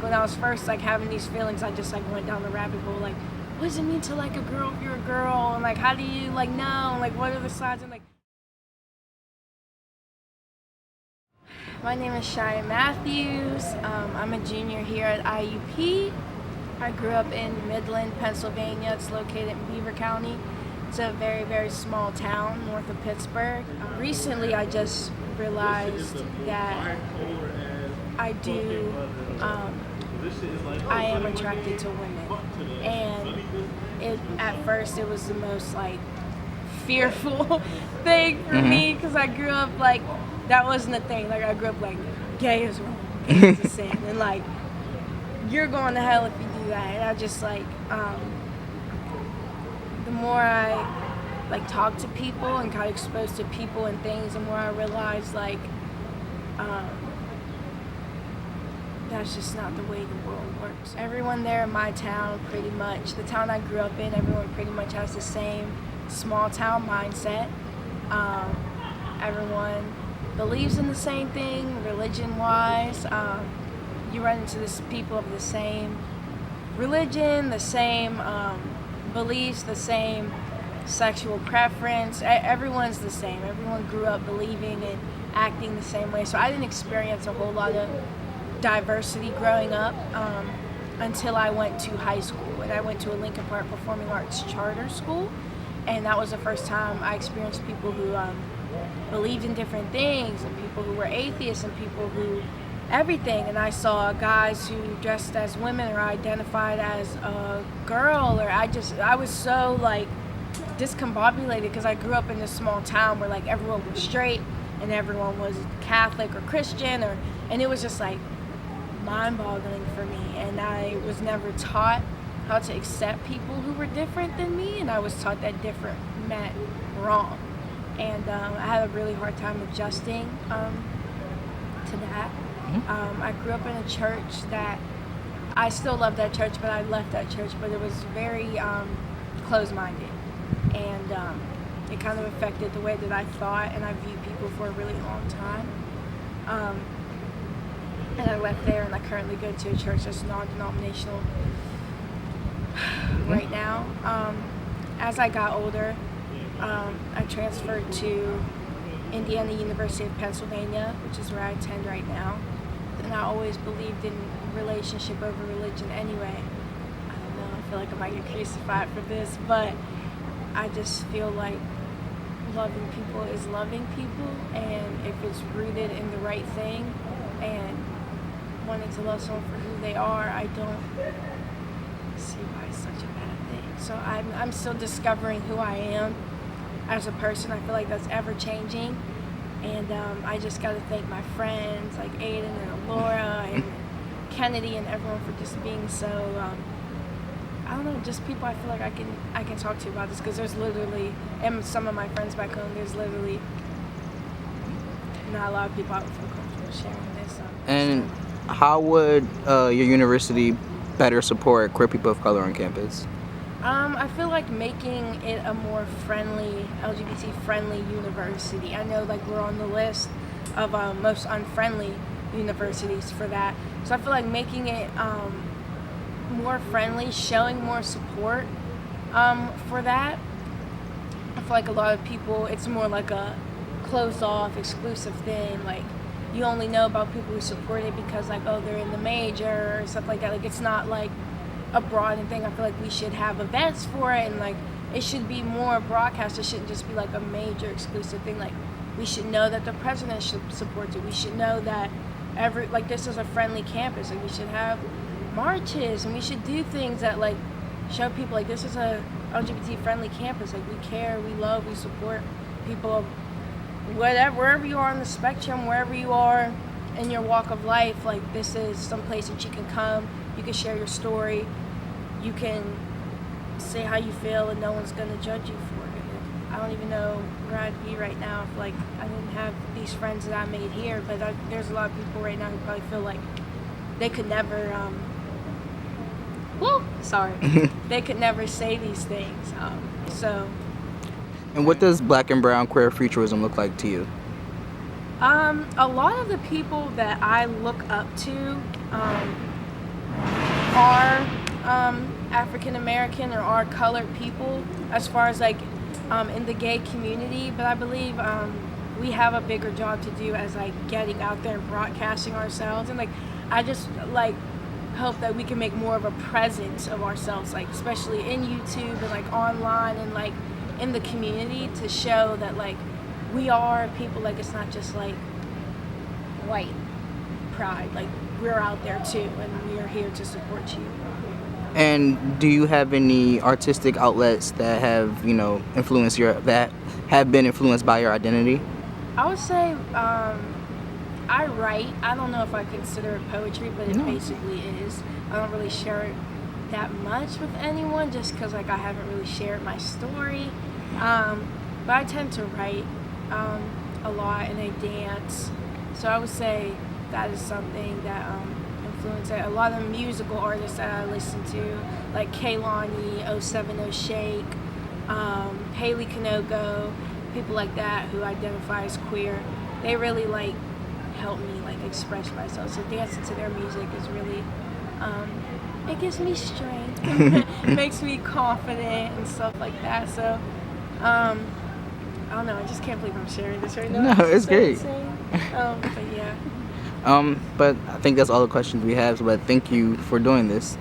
when I was first like having these feelings, I just like went down the rabbit hole, like, what does it mean to like a girl if you're a girl, and like how do you like know, and like what are the signs, and like. My name is Chey Matthews. I'm a junior here at IUP. I grew up in Midland, Pennsylvania. It's located in Beaver County. It's a very, very small town north of Pittsburgh. Recently, I just realized that I am attracted to women. And at first, it was the most like fearful thing for me, because I grew up like, that wasn't a thing. Like I grew up like, gay is wrong, gay is a sin, and like you're going to hell if you do that. And I just like, the more I like talk to people and got exposed to people and things, the more I realized like, that's just not the way the world works. Everyone there in my town, pretty much, the town I grew up in, everyone pretty much has the same small town mindset. Everyone believes in the same thing, religion-wise. You run into people of the same religion, the same beliefs, the same sexual preference. Everyone's the same. Everyone grew up believing and acting the same way. So I didn't experience a whole lot of diversity growing up until I went to high school. And I went to a Lincoln Park Performing Arts charter school. And that was the first time I experienced people who believed in different things, and people who were atheists, and people who everything. And I saw guys who dressed as women or identified as a girl, or I was so like discombobulated, because I grew up in this small town where like everyone was straight and everyone was Catholic or Christian, and it was just like mind-boggling for me. And I was never taught how to accept people who were different than me, and I was taught that different meant wrong. And I had a really hard time adjusting to that. I grew up in a church that, I still love that church, but I left that church, but it was very closed-minded. And it kind of affected the way that I thought and I viewed people for a really long time. And I left there, and I currently go to a church that's non-denominational right now. As I got older, I transferred to Indiana University of Pennsylvania, which is where I attend right now. And I always believed in relationship over religion anyway. I don't know, I feel like I might get crucified for this, but I just feel like loving people is loving people, and if it's rooted in the right thing and wanting to love someone for who they are, I don't see why it's such a bad thing. So I'm still discovering who I am as a person. I feel like that's ever changing, and I just got to thank my friends like Aiden and Laura and Kennedy and everyone for just being so I don't know, just people I feel like I can talk to about this, because there's literally, and some of my friends back home, there's literally not a lot of people I would feel comfortable sharing this. And how would your university better support queer people of color on campus? I feel like making it a more friendly, LGBT-friendly university. I know like we're on the list of most unfriendly universities for that. So I feel like making it more friendly, showing more support for that. I feel like a lot of people, it's more like a closed off, exclusive thing. Like you only know about people who support it because like, oh, they're in the major or stuff like that. Like it's not like a broad thing. I feel like we should have events for it, and like it should be more broadcast. It shouldn't just be like a major exclusive thing. Like we should know that the president should support it. We should know that this is a friendly campus. Like we should have marches, and we should do things that like show people like this is a LGBT friendly campus. Like we care, we love, we support people of wherever you are on the spectrum, wherever you are in your walk of life. Like this is some place that you can come, you can share your story, you can say how you feel, and no one's gonna judge you for it. And I don't even know where I'd be right now if like I didn't have these friends that I made here. But there's a lot of people right now who probably feel like they could never they could never say these things. And what does Black and brown queer futurism look like to you? A lot of the people that I look up to African American or our colored people as far as like in the gay community, but I believe we have a bigger job to do as like getting out there and broadcasting ourselves, and like I just like hope that we can make more of a presence of ourselves, like especially in YouTube and like online and like in the community, to show that like we are people, like it's not just like white pride, like we're out there too and we are here to support you. And do you have any artistic outlets that have, you know, that have been influenced by your identity? I would say I write. I don't know if I consider it poetry, but it basically is. I don't really share it that much with anyone just because like I haven't really shared my story. But I tend to write a lot, and I dance. So I would say that is something that influenced it. A lot of musical artists that I listen to, like Kaylani, 070 Shake, Haley Kanogo, people like that who identify as queer, they really like help me like express myself. So dancing to their music is really it gives me strength, makes me confident and stuff like that. So I don't know, I just can't believe I'm sharing this right now. No, it's great. But yeah. But I think that's all the questions we have. But thank you for doing this.